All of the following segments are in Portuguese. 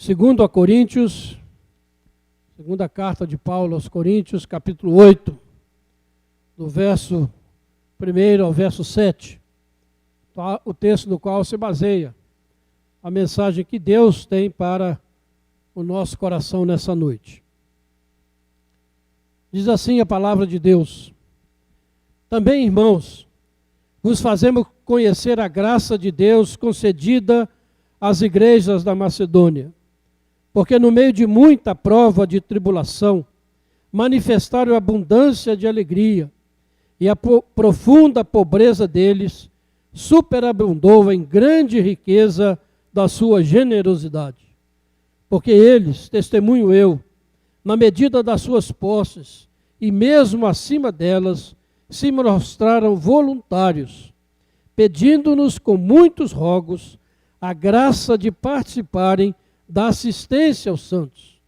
Segundo a Coríntios, segunda carta de Paulo aos Coríntios, capítulo 8, do verso 1 ao verso 7, o texto no qual se baseia a mensagem que Deus tem para o nosso coração nessa noite. Diz assim a palavra de Deus: também, irmãos, vos fazemos conhecer a graça de Deus concedida às igrejas da Macedônia, porque no meio de muita prova de tribulação, manifestaram abundância de alegria, e a profunda pobreza deles superabundou em grande riqueza da sua generosidade. Porque eles, testemunho eu, na medida das suas posses, e mesmo acima delas, se mostraram voluntários, pedindo-nos com muitos rogos a graça de participarem da assistência aos santos.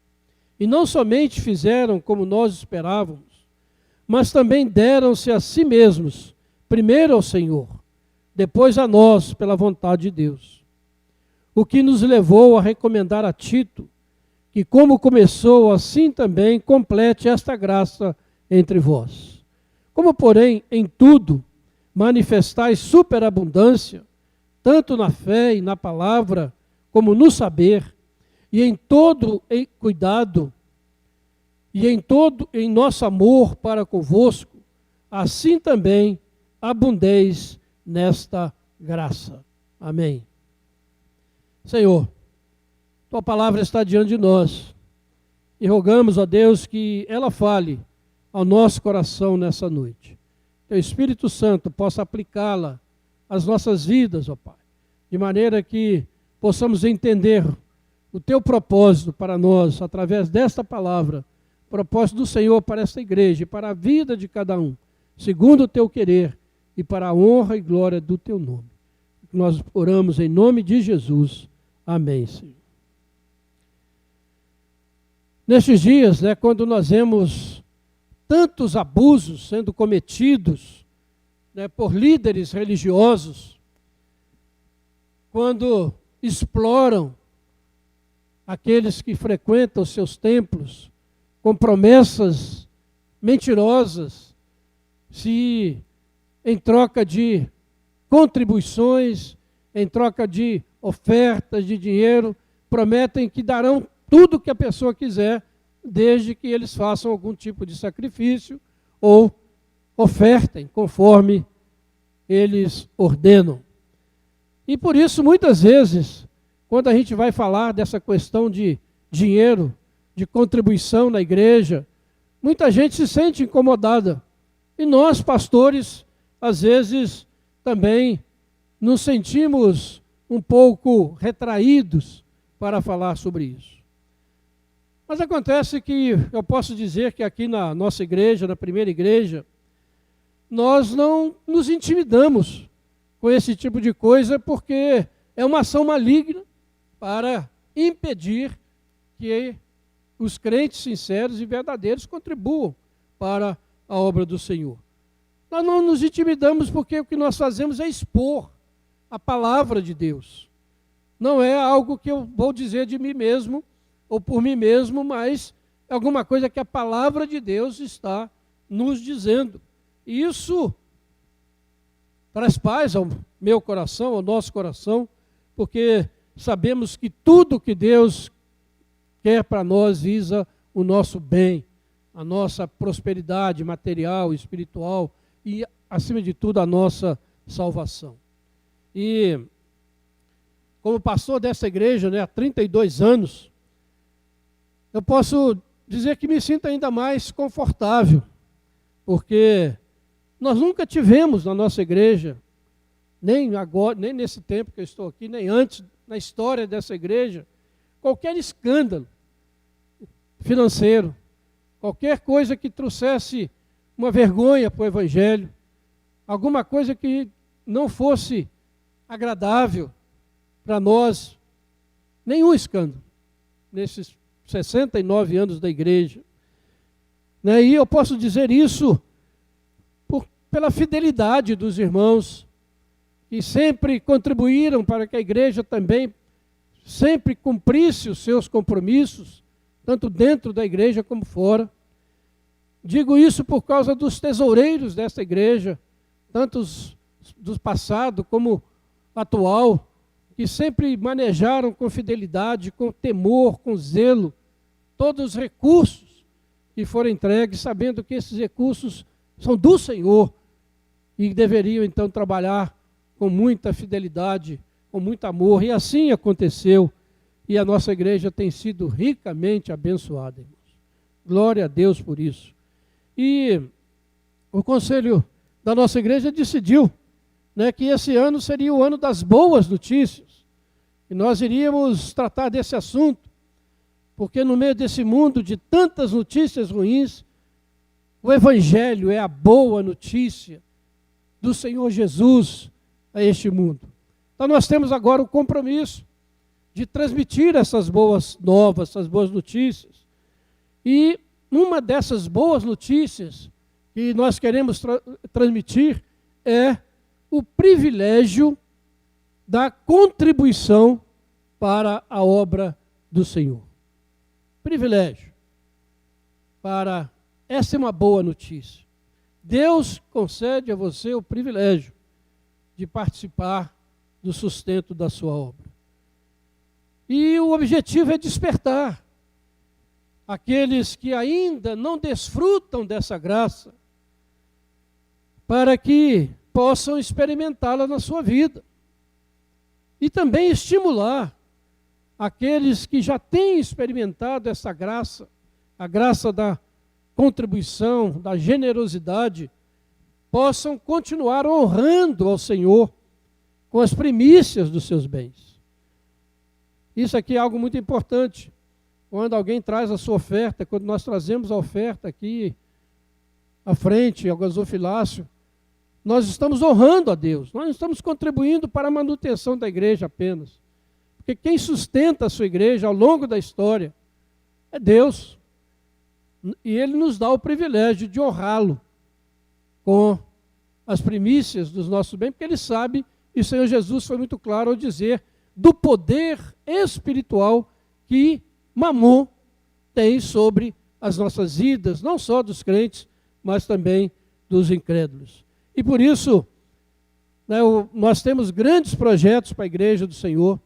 E não somente fizeram como nós esperávamos, mas também deram-se a si mesmos, primeiro ao Senhor, depois a nós, pela vontade de Deus. O que nos levou a recomendar a Tito, que como começou, assim também complete esta graça entre vós. Como, porém, em tudo manifestais superabundância, tanto na fé e na palavra, como no saber, e em todo cuidado, e em nosso amor para convosco, assim também abundeis nesta graça. Amém. Senhor, tua palavra está diante de nós, e rogamos a Deus que ela fale ao nosso coração nessa noite. Que o Espírito Santo possa aplicá-la às nossas vidas, ó Pai, de maneira que possamos entender o teu propósito para nós, através desta palavra, o propósito do Senhor para esta igreja e para a vida de cada um, segundo o teu querer e para a honra e glória do teu nome. Nós oramos em nome de Jesus. Amém, Senhor. Nestes dias, quando nós vemos tantos abusos sendo cometidos por líderes religiosos, quando exploram aqueles que frequentam os seus templos com promessas mentirosas, se em troca de contribuições, em troca de ofertas de dinheiro, prometem que darão tudo que a pessoa quiser, desde que eles façam algum tipo de sacrifício ou ofertem conforme eles ordenam. E por isso, muitas vezes, quando a gente vai falar dessa questão de dinheiro, de contribuição na igreja, muita gente se sente incomodada. E nós, pastores, às vezes também nos sentimos um pouco retraídos para falar sobre isso. Mas acontece que eu posso dizer que aqui na nossa igreja, na primeira igreja, nós não nos intimidamos com esse tipo de coisa, porque é uma ação maligna para impedir que os crentes sinceros e verdadeiros contribuam para a obra do Senhor. Nós não nos intimidamos porque o que nós fazemos é expor a palavra de Deus. Não é algo que eu vou dizer de mim mesmo ou por mim mesmo, mas é alguma coisa que a palavra de Deus está nos dizendo. E isso traz paz ao meu coração, ao nosso coração, porque sabemos que tudo que Deus quer para nós visa o nosso bem, a nossa prosperidade material, espiritual e, acima de tudo, a nossa salvação. E como pastor dessa igreja, há 32 anos, eu posso dizer que me sinto ainda mais confortável, porque nós nunca tivemos na nossa igreja, nem agora, nem nesse tempo que eu estou aqui, nem antes, na história dessa igreja, qualquer escândalo financeiro, qualquer coisa que trouxesse uma vergonha para o Evangelho, alguma coisa que não fosse agradável para nós, nenhum escândalo, nesses 69 anos da igreja. E eu posso dizer isso pela fidelidade dos irmãos, que sempre contribuíram para que a igreja também sempre cumprisse os seus compromissos, tanto dentro da igreja como fora. Digo isso por causa dos tesoureiros desta igreja, tanto do passado como atual, que sempre manejaram com fidelidade, com temor, com zelo, todos os recursos que foram entregues, sabendo que esses recursos são do Senhor e deveriam então trabalhar com muita fidelidade, com muito amor, e assim aconteceu, e a nossa igreja tem sido ricamente abençoada, irmãos. Glória a Deus por isso. E o conselho da nossa igreja decidiu, né, que esse ano seria o ano das boas notícias, e nós iríamos tratar desse assunto, porque no meio desse mundo de tantas notícias ruins, o Evangelho é a boa notícia do Senhor Jesus a este mundo. Então nós temos agora o compromisso de transmitir essas boas novas, essas boas notícias. E uma dessas boas notícias que nós queremos transmitir é o privilégio da contribuição para a obra do Senhor. Privilégio. Essa é uma boa notícia. Deus concede a você o privilégio de participar do sustento da sua obra. E o objetivo é despertar aqueles que ainda não desfrutam dessa graça, para que possam experimentá-la na sua vida. E também estimular aqueles que já têm experimentado essa graça, a graça da contribuição, da generosidade, possam continuar honrando ao Senhor com as primícias dos seus bens. Isso aqui é algo muito importante. Quando alguém traz a sua oferta, quando nós trazemos a oferta aqui à frente, ao gasofilácio, nós estamos honrando a Deus. Nós não estamos contribuindo para a manutenção da igreja apenas. Porque quem sustenta a sua igreja ao longo da história é Deus. E Ele nos dá o privilégio de honrá-lo com as primícias dos nossos bens, porque Ele sabe, e o Senhor Jesus foi muito claro ao dizer, do poder espiritual que Mamon tem sobre as nossas vidas, não só dos crentes, mas também dos incrédulos. E por isso, né, nós temos grandes projetos para a igreja do Senhor,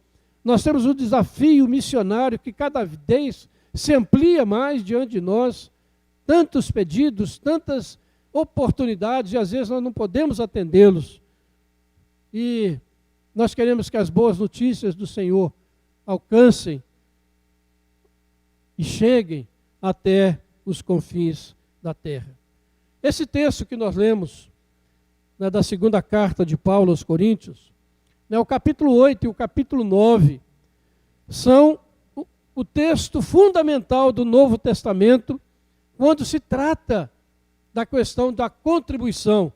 nós temos um desafio missionário que cada vez se amplia mais diante de nós, tantos pedidos, tantas oportunidades, e às vezes nós não podemos atendê-los. E nós queremos que as boas notícias do Senhor alcancem e cheguem até os confins da terra. Esse texto que nós lemos, né, da segunda carta de Paulo aos Coríntios, né, o capítulo 8 e o capítulo 9, são o texto fundamental do Novo Testamento, quando se trata da questão da contribuição,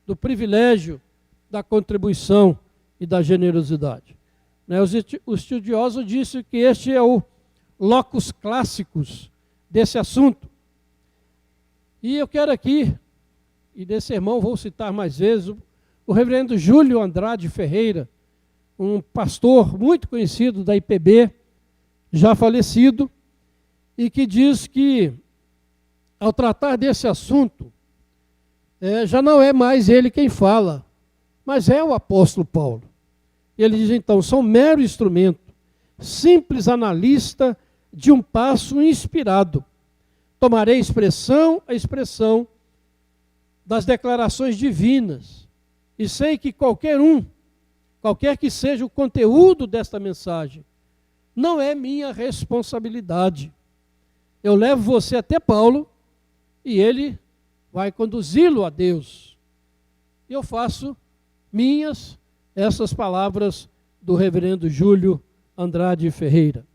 do privilégio da contribuição e da generosidade. Né, os estudiosos disseram que este é o locus classicus desse assunto. E eu quero aqui, e desse sermão vou citar mais vezes, o reverendo Júlio Andrade Ferreira, um pastor muito conhecido da IPB, já falecido, e que diz que, ao tratar desse assunto, já não é mais ele quem fala, mas é o apóstolo Paulo. Ele diz então, sou mero instrumento, simples analista de um passo inspirado. Tomarei a expressão das declarações divinas, e sei que qualquer que seja o conteúdo desta mensagem, não é minha responsabilidade. Eu levo você até Paulo, e ele vai conduzi-lo a Deus. E eu faço minhas essas palavras do reverendo Júlio Andrade Ferreira.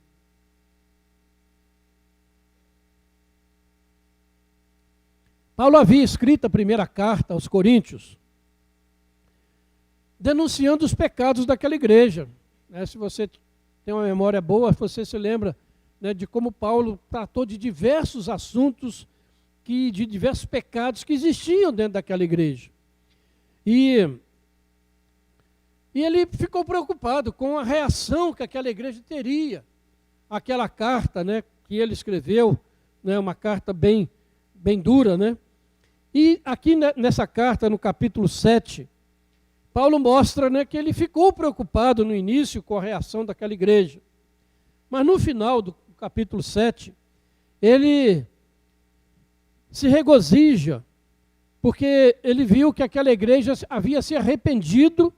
Paulo havia escrito a primeira carta aos Coríntios, denunciando os pecados daquela igreja. Se você tem uma memória boa, você se lembra, né, de como Paulo tratou de diversos assuntos, de diversos pecados que existiam dentro daquela igreja. E E ele ficou preocupado com a reação que aquela igreja teria àquela carta, né, que ele escreveu, né, uma carta bem dura, né? E aqui nessa carta, no capítulo 7, Paulo mostra, né, que ele ficou preocupado no início com a reação daquela igreja. Mas no final do capítulo 7, ele se regozija, porque ele viu que aquela igreja havia se arrependido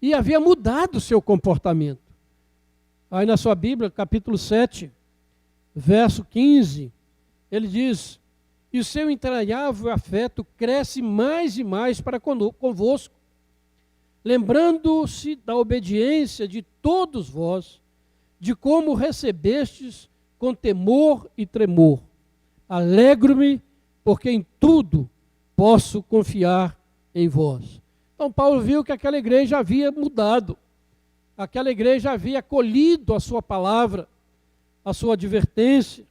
e havia mudado o seu comportamento. Aí na sua Bíblia, capítulo 7, verso 15, ele diz: e o seu entranhável afeto cresce mais e mais para convosco, lembrando-se da obediência de todos vós, de como recebestes com temor e tremor. Alegro-me, porque em tudo posso confiar em vós. Então Paulo viu que aquela igreja havia mudado, aquela igreja havia acolhido a sua palavra, a sua advertência.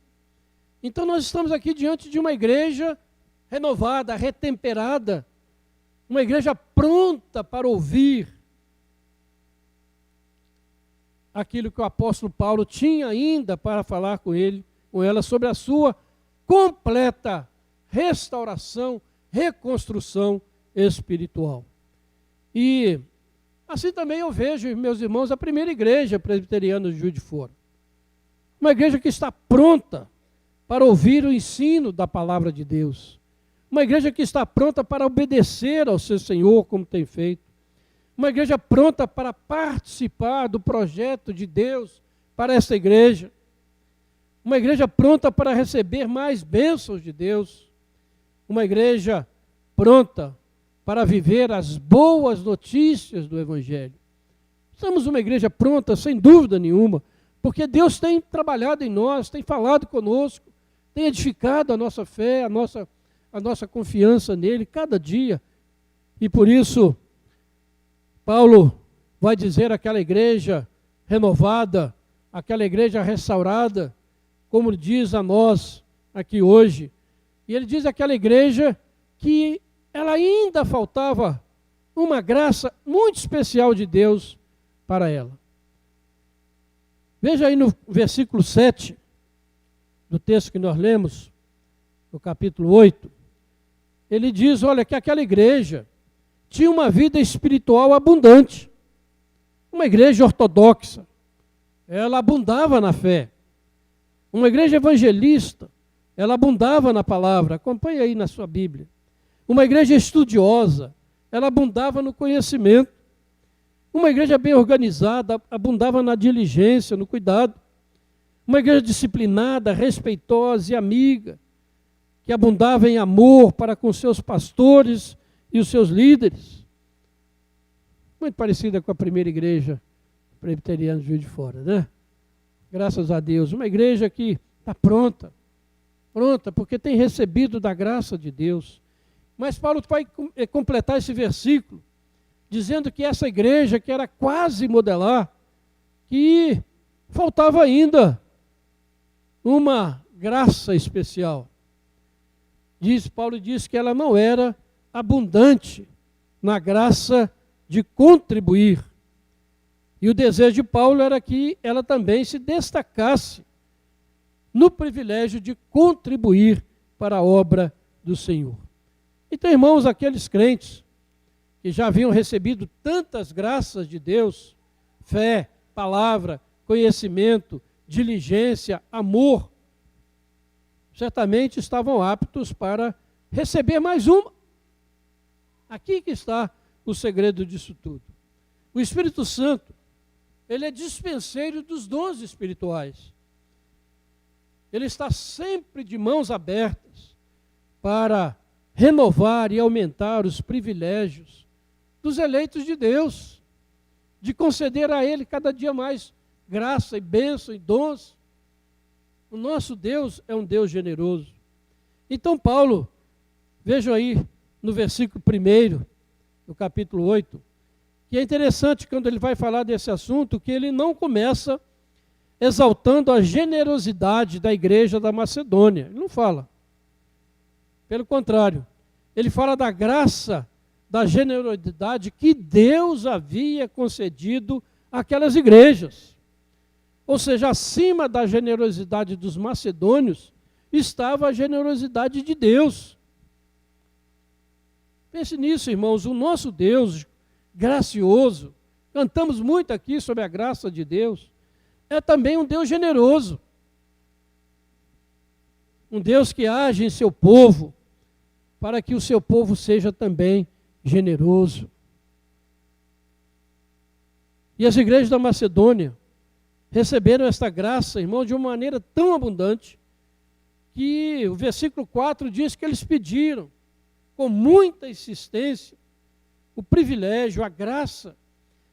Então nós estamos aqui diante de uma igreja renovada, retemperada, uma igreja pronta para ouvir aquilo que o apóstolo Paulo tinha ainda para falar com ela sobre a sua completa restauração, reconstrução espiritual. E assim também eu vejo, meus irmãos, a primeira igreja presbiteriana de Juiz de Fora. Uma igreja que está pronta para ouvir o ensino da palavra de Deus. Uma igreja que está pronta para obedecer ao seu Senhor, como tem feito. Uma igreja pronta para participar do projeto de Deus para essa igreja. Uma igreja pronta para receber mais bênçãos de Deus. Uma igreja pronta para viver as boas notícias do Evangelho. Somos uma igreja pronta, sem dúvida nenhuma, porque Deus tem trabalhado em nós, tem falado conosco, tem edificado a nossa fé, a nossa confiança nele cada dia. E por isso, Paulo vai dizer àquela igreja renovada, àquela igreja restaurada, como diz a nós aqui hoje. E ele diz àquela igreja que ela ainda faltava uma graça muito especial de Deus para ela. Veja aí no versículo 7 do texto que nós lemos, no capítulo 8, ele diz, olha, que aquela igreja tinha uma vida espiritual abundante, uma igreja ortodoxa, ela abundava na fé, uma igreja evangelista, ela abundava na palavra, acompanhe aí na sua Bíblia, uma igreja estudiosa, ela abundava no conhecimento, uma igreja bem organizada, abundava na diligência, no cuidado, uma igreja disciplinada, respeitosa e amiga, que abundava em amor para com seus pastores e os seus líderes. Muito parecida com a primeira igreja presbiteriana de Juiz de Fora, né? Graças a Deus. Uma igreja que está pronta, porque tem recebido da graça de Deus. Mas Paulo vai completar esse versículo, dizendo que essa igreja que era quase modelar, que faltava ainda uma graça especial. Paulo diz que ela não era abundante na graça de contribuir. E o desejo de Paulo era que ela também se destacasse no privilégio de contribuir para a obra do Senhor. Então, irmãos, aqueles crentes que já haviam recebido tantas graças de Deus, fé, palavra, conhecimento, diligência, amor, certamente estavam aptos para receber mais uma. Aqui que está o segredo disso tudo. O Espírito Santo, ele é dispenseiro dos dons espirituais. Ele está sempre de mãos abertas para renovar e aumentar os privilégios dos eleitos de Deus, de conceder a ele cada dia mais graça e bênção e dons. O nosso Deus é um Deus generoso. Então Paulo, vejam aí no versículo 1, do capítulo 8, que é interessante quando ele vai falar desse assunto, que ele não começa exaltando a generosidade da igreja da Macedônia. Ele não fala. Pelo contrário, ele fala da graça da generosidade que Deus havia concedido àquelas igrejas. Ou seja, acima da generosidade dos macedônios estava a generosidade de Deus. Pense nisso, irmãos, o nosso Deus gracioso, cantamos muito aqui sobre a graça de Deus, é também um Deus generoso. Um Deus que age em seu povo, para que o seu povo seja também generoso. E as igrejas da Macedônia receberam esta graça, irmão, de uma maneira tão abundante, que o versículo 4 diz que eles pediram, com muita insistência, o privilégio, a graça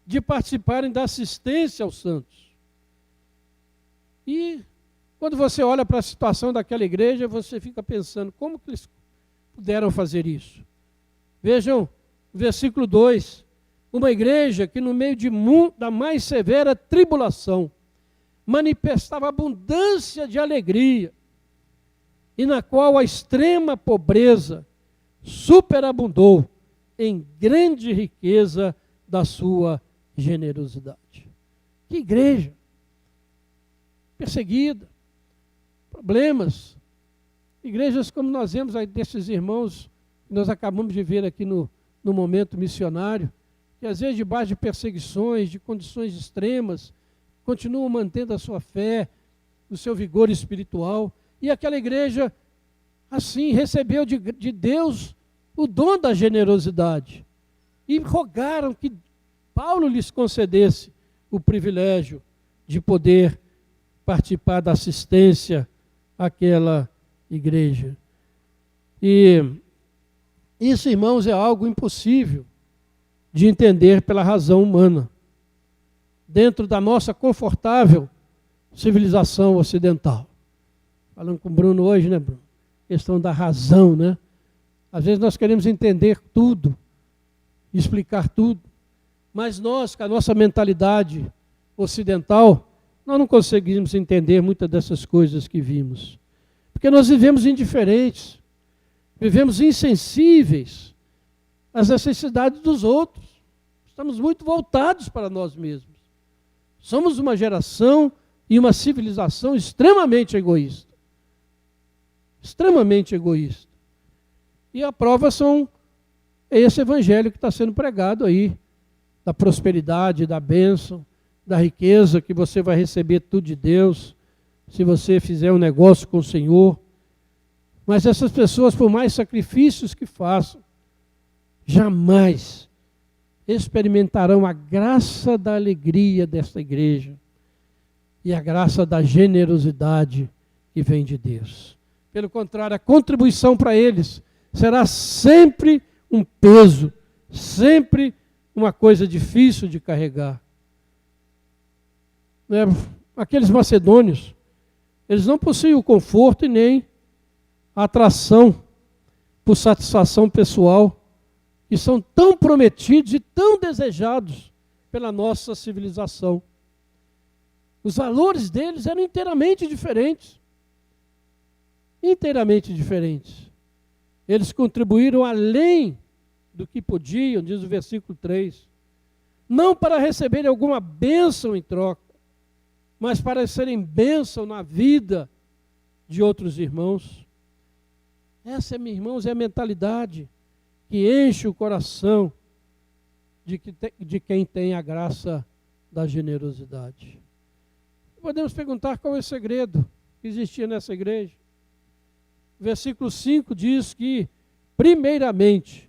de participarem da assistência aos santos. E quando você olha para a situação daquela igreja, você fica pensando, como que eles puderam fazer isso? Vejam, versículo 2, uma igreja que no meio da mais severa tribulação, manifestava abundância de alegria, e na qual a extrema pobreza superabundou em grande riqueza da sua generosidade. Que igreja perseguida, problemas, igrejas como nós vemos aí desses irmãos que nós acabamos de ver aqui no momento missionário, que às vezes debaixo de perseguições, de condições extremas, continuam mantendo a sua fé, o seu vigor espiritual, e aquela igreja assim recebeu de Deus o dom da generosidade, e rogaram que Paulo lhes concedesse o privilégio de poder participar da assistência àquela igreja. E isso, irmãos, é algo impossível de entender pela razão humana, dentro da nossa confortável civilização ocidental. Falando com o Bruno hoje, né, Bruno? Questão da razão, né? Às vezes nós queremos entender tudo, explicar tudo, mas nós, com a nossa mentalidade ocidental, nós não conseguimos entender muitas dessas coisas que vimos. Porque nós vivemos indiferentes, vivemos insensíveis às necessidades dos outros. Estamos muito voltados para nós mesmos. Somos uma geração e uma civilização extremamente egoísta. Extremamente egoísta. E a prova é esse evangelho que está sendo pregado aí, da prosperidade, da bênção, da riqueza, que você vai receber tudo de Deus, se você fizer um negócio com o Senhor. Mas essas pessoas, por mais sacrifícios que façam, jamais experimentarão a graça da alegria desta igreja e a graça da generosidade que vem de Deus. Pelo contrário, a contribuição para eles será sempre um peso, sempre uma coisa difícil de carregar. Aqueles macedônios, eles não possuem o conforto e nem a atração por satisfação pessoal, que são tão prometidos e tão desejados pela nossa civilização. Os valores deles eram inteiramente diferentes. Inteiramente diferentes. Eles contribuíram além do que podiam, diz o versículo 3, não para receberem alguma bênção em troca, mas para serem bênção na vida de outros irmãos. Essa, meus irmãos, é a mentalidade que enche o coração de quem tem a graça da generosidade. Podemos perguntar qual é o segredo que existia nessa igreja. O versículo 5 diz que, primeiramente,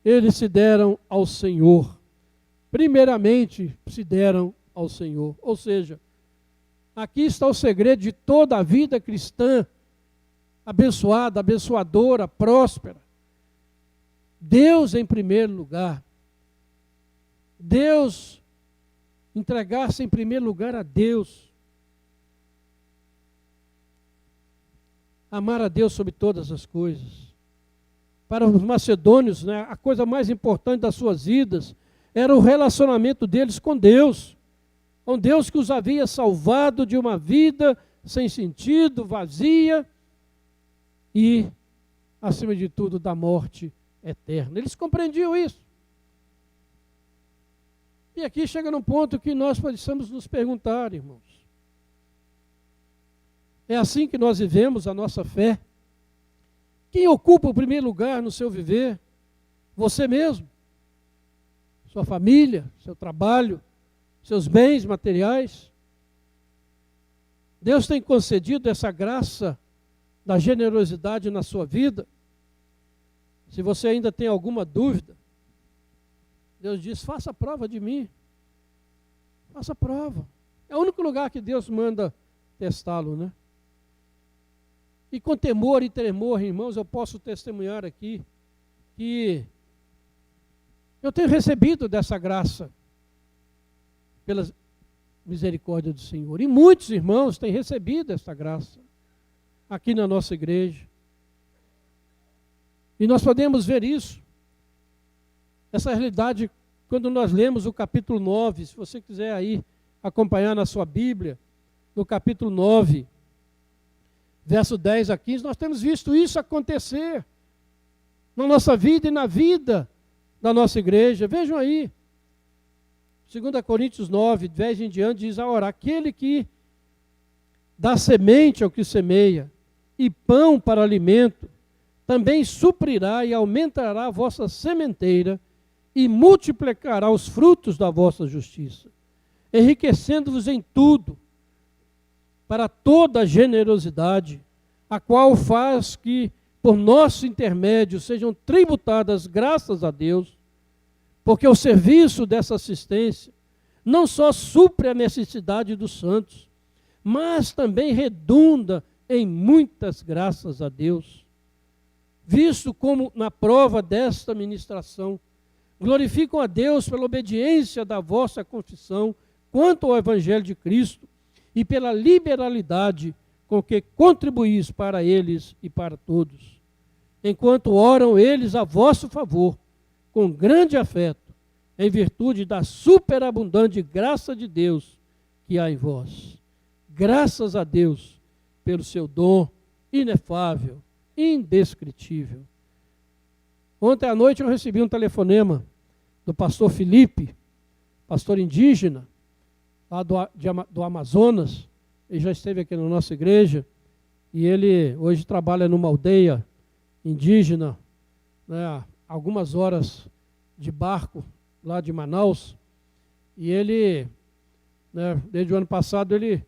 eles se deram ao Senhor. Primeiramente se deram ao Senhor. Ou seja, aqui está o segredo de toda a vida cristã, abençoada, abençoadora, próspera. Deus em primeiro lugar. Deus, entregar-se em primeiro lugar a Deus. Amar a Deus sobre todas as coisas. Para os macedônios, né, a coisa mais importante das suas vidas era o relacionamento deles com Deus que os havia salvado de uma vida sem sentido, vazia e, acima de tudo, da morte eterna. Eles compreendiam isso. E aqui chega num ponto que nós precisamos nos perguntar, irmãos. É assim que nós vivemos a nossa fé? Quem ocupa o primeiro lugar no seu viver? Você mesmo? Sua família? Seu trabalho? Seus bens materiais? Deus tem concedido essa graça da generosidade na sua vida? Se você ainda tem alguma dúvida, Deus diz, faça prova de mim. Faça prova. É o único lugar que Deus manda testá-lo, né? E com temor e tremor, irmãos, eu posso testemunhar aqui que eu tenho recebido dessa graça pela misericórdia do Senhor. E muitos irmãos têm recebido essa graça aqui na nossa igreja. E nós podemos ver isso, essa realidade, quando nós lemos o capítulo 9, se você quiser aí acompanhar na sua Bíblia, no capítulo 9, verso 10 a 15, nós temos visto isso acontecer na nossa vida e na vida da nossa igreja. Vejam aí, 2 Coríntios 9, 10 em diante, diz, ora, aquele que dá semente ao que semeia e pão para alimento, também suprirá e aumentará a vossa sementeira e multiplicará os frutos da vossa justiça, enriquecendo-vos em tudo, para toda a generosidade, a qual faz que, por nosso intermédio, sejam tributadas graças a Deus, porque o serviço dessa assistência não só supre a necessidade dos santos, mas também redunda em muitas graças a Deus. Visto como, na prova desta ministração, glorificam a Deus pela obediência da vossa confissão quanto ao Evangelho de Cristo e pela liberalidade com que contribuís para eles e para todos, enquanto oram eles a vosso favor, com grande afeto, em virtude da superabundante graça de Deus que há em vós. Graças a Deus pelo seu dom inefável, indescritível. Ontem à noite eu recebi um telefonema do pastor Felipe, pastor indígena, lá do Amazonas. Ele já esteve aqui na nossa igreja, e ele hoje trabalha numa aldeia indígena, né, algumas horas de barco, lá de Manaus, e ele, né, desde o ano passado, ele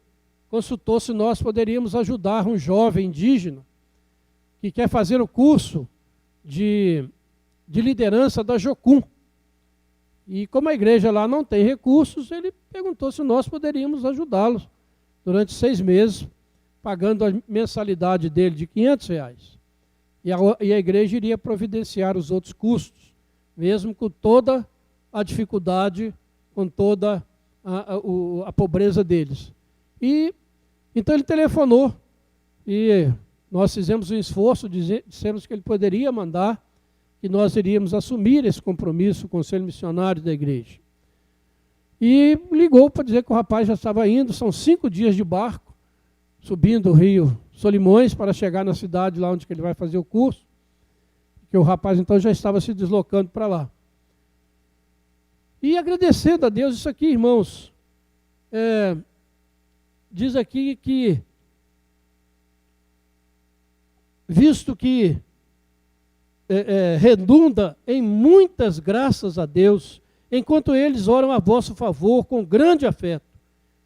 consultou se nós poderíamos ajudar um jovem indígena que quer fazer o curso de liderança da Jocum. E como a igreja lá não tem recursos, ele perguntou se nós poderíamos ajudá-los durante 6 meses, pagando a mensalidade dele de R$500. E a igreja iria providenciar os outros custos, mesmo com toda a dificuldade, com toda a pobreza deles. E então ele telefonou, e nós fizemos um esforço, dissemos que ele poderia mandar, que nós iríamos assumir esse compromisso com o conselho missionário da igreja. E ligou para dizer que o rapaz já estava indo, são 5 dias de barco, subindo o rio Solimões para chegar na cidade lá onde ele vai fazer o curso, que o rapaz então já estava se deslocando para lá. E agradecendo a Deus, isso aqui, irmãos, diz aqui que, visto que redunda em muitas graças a Deus, enquanto eles oram a vosso favor com grande afeto,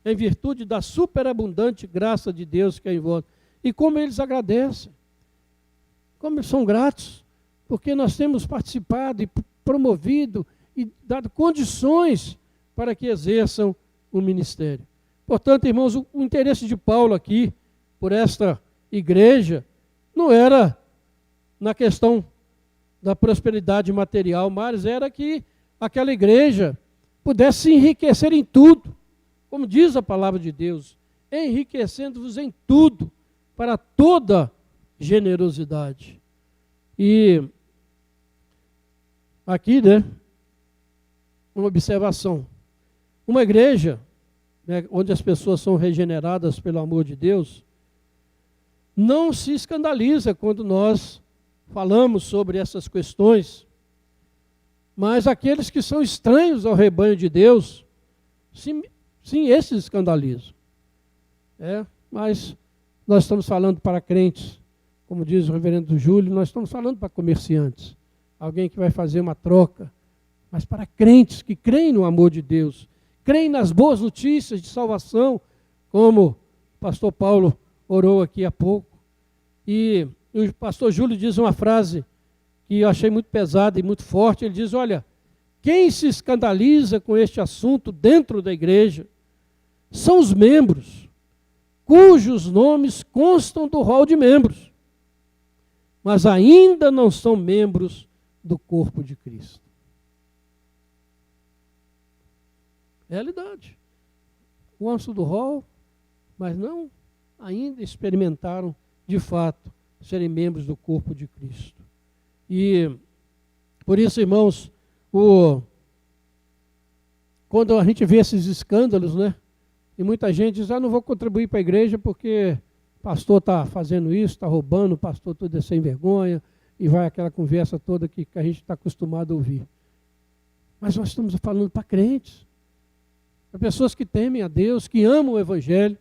em virtude da superabundante graça de Deus que é em vós. E como eles agradecem, como eles são gratos, porque nós temos participado e promovido e dado condições para que exerçam o ministério. Portanto, irmãos, o interesse de Paulo aqui, por esta igreja, não era na questão da prosperidade material, mas era que aquela igreja pudesse se enriquecer em tudo, como diz a palavra de Deus, enriquecendo-vos em tudo, para toda generosidade. E aqui, né, uma observação. Uma igreja, né, onde as pessoas são regeneradas pelo amor de Deus, não se escandaliza quando nós falamos sobre essas questões, mas aqueles que são estranhos ao rebanho de Deus, sim, esses escandalizam. Mas nós estamos falando para crentes, como diz o reverendo Júlio, nós estamos falando para comerciantes, alguém que vai fazer uma troca, mas para crentes que creem no amor de Deus, creem nas boas notícias de salvação, como o pastor Paulo orou aqui há pouco. E o pastor Júlio diz uma frase que eu achei muito pesada e muito forte. Ele diz: olha, quem se escandaliza com este assunto dentro da igreja são os membros, cujos nomes constam do rol de membros, mas ainda não são membros do corpo de Cristo. Realidade. Constam do rol, mas não ainda experimentaram de fato serem membros do corpo de Cristo. E por isso, irmãos, quando a gente vê esses escândalos, e muita gente diz: não vou contribuir para a igreja porque o pastor está fazendo isso, está roubando, o pastor tudo é sem vergonha, e vai aquela conversa toda que a gente está acostumado a ouvir. Mas nós estamos falando para crentes, para pessoas que temem a Deus, que amam o Evangelho,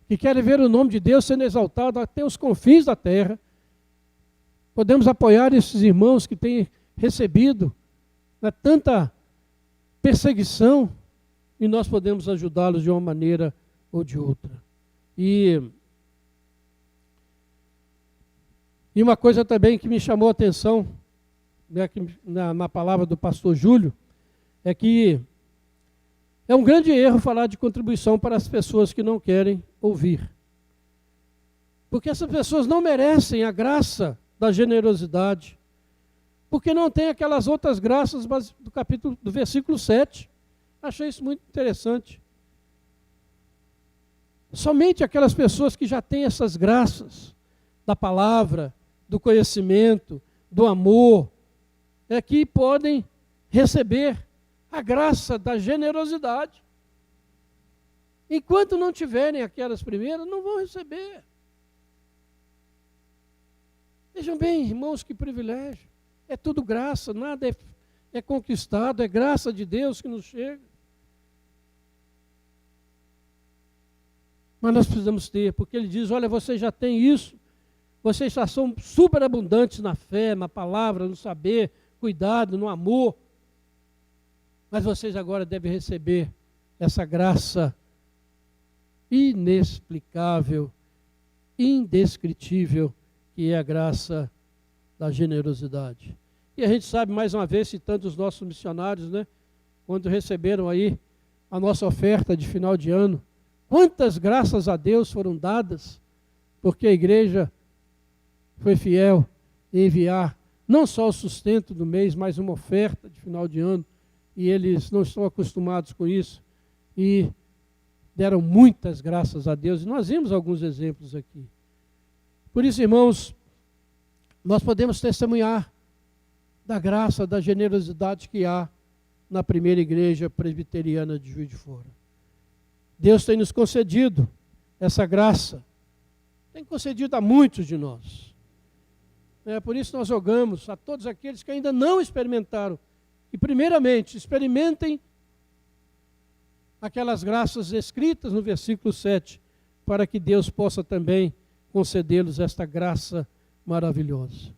que querem ver o nome de Deus sendo exaltado até os confins da terra. Podemos apoiar esses irmãos que têm recebido tanta perseguição, e nós podemos ajudá-los de uma maneira ou de outra. E uma coisa também que me chamou a atenção, na palavra do pastor Júlio, é que é um grande erro falar de contribuição para as pessoas que não querem ouvir. Porque essas pessoas não merecem a graça da generosidade, porque não tem aquelas outras graças do versículo 7. Achei isso muito interessante. Somente aquelas pessoas que já têm essas graças da palavra, do conhecimento, do amor, que podem receber a graça da generosidade. Enquanto não tiverem aquelas primeiras, não vão receber. Vejam bem, irmãos, que privilégio. É tudo graça, nada é conquistado, é graça de Deus que nos chega. Mas nós precisamos ter, porque ele diz: olha, vocês já têm isso, vocês já são superabundantes na fé, na palavra, no saber, cuidado, no amor. Mas vocês agora devem receber essa graça inexplicável, indescritível, que é a graça da generosidade. E a gente sabe, mais uma vez, citando os nossos missionários, quando receberam aí a nossa oferta de final de ano, quantas graças a Deus foram dadas, porque a igreja foi fiel em enviar não só o sustento do mês, mas uma oferta de final de ano, e eles não estão acostumados com isso, e deram muitas graças a Deus, e nós vimos alguns exemplos aqui. Por isso, irmãos, nós podemos testemunhar da graça, da generosidade que há na primeira igreja presbiteriana de Juiz de Fora. Deus tem nos concedido essa graça, tem concedido a muitos de nós. Por isso nós rogamos a todos aqueles que ainda não experimentaram, que primeiramente experimentem aquelas graças escritas no versículo 7, para que Deus possa também concedê-los esta graça maravilhosa.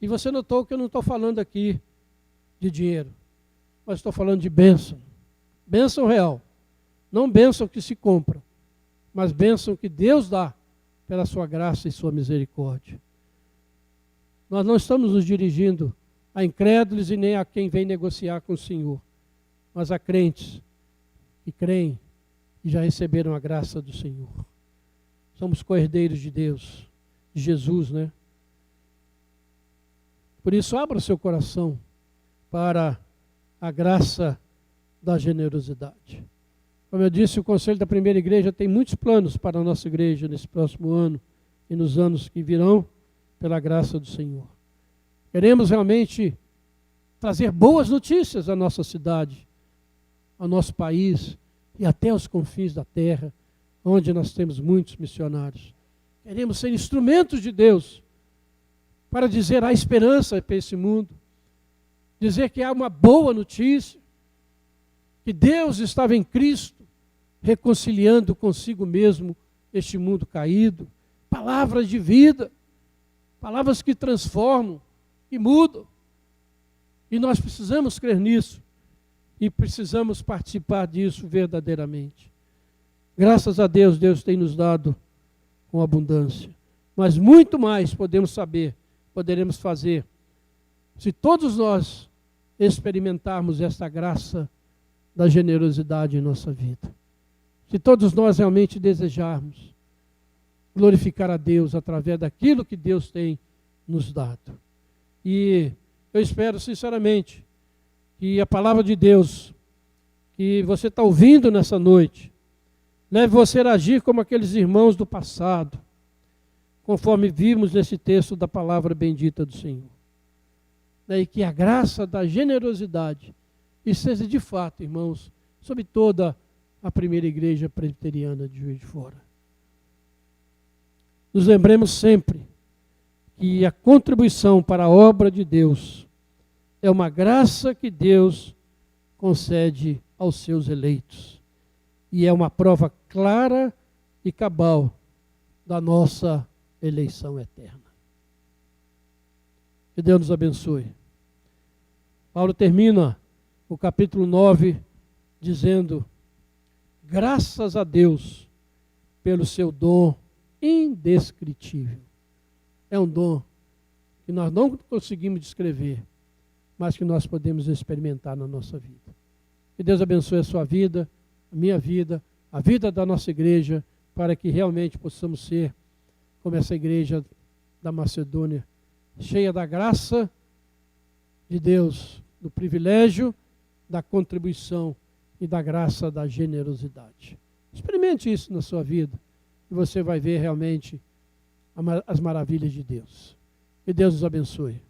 E você notou que eu não estou falando aqui de dinheiro, mas estou falando de bênção. Bênção real. Não bênção que se compra, mas bênção que Deus dá pela sua graça e sua misericórdia. Nós não estamos nos dirigindo a incrédulos e nem a quem vem negociar com o Senhor, mas a crentes que creem e já receberam a graça do Senhor. Somos co-herdeiros de Deus, de Jesus, Por isso, abra o seu coração para a graça da generosidade. Como eu disse, o Conselho da Primeira Igreja tem muitos planos para a nossa igreja nesse próximo ano e nos anos que virão, pela graça do Senhor. Queremos realmente trazer boas notícias à nossa cidade, ao nosso país e até aos confins da terra, onde nós temos muitos missionários. Queremos ser instrumentos de Deus para dizer há esperança para esse mundo, dizer que há uma boa notícia, que Deus estava em Cristo, reconciliando consigo mesmo este mundo caído. Palavras de vida, palavras que transformam, que mudam. E nós precisamos crer nisso e precisamos participar disso verdadeiramente. Graças a Deus, Deus tem nos dado com abundância. Mas muito mais podemos saber, poderemos fazer, se todos nós experimentarmos esta graça da generosidade em nossa vida. Se todos nós realmente desejarmos glorificar a Deus através daquilo que Deus tem nos dado. E eu espero sinceramente que a palavra de Deus que você está ouvindo nessa noite leve você a agir como aqueles irmãos do passado, conforme vimos nesse texto da palavra bendita do Senhor. E que a graça da generosidade esteja de fato, irmãos, sobre toda a primeira igreja presbiteriana de Juiz de Fora. Nos lembremos sempre que a contribuição para a obra de Deus é uma graça que Deus concede aos seus eleitos. E é uma prova clara e cabal da nossa eleição eterna. Que Deus nos abençoe. Paulo termina o capítulo 9 dizendo: graças a Deus pelo seu dom indescritível. É um dom que nós não conseguimos descrever, mas que nós podemos experimentar na nossa vida. Que Deus abençoe a sua vida, a minha vida, a vida da nossa igreja, para que realmente possamos ser como essa igreja da Macedônia, cheia da graça de Deus, do privilégio, da contribuição e da graça da generosidade. Experimente isso na sua vida e você vai ver realmente as maravilhas de Deus. Que Deus nos abençoe.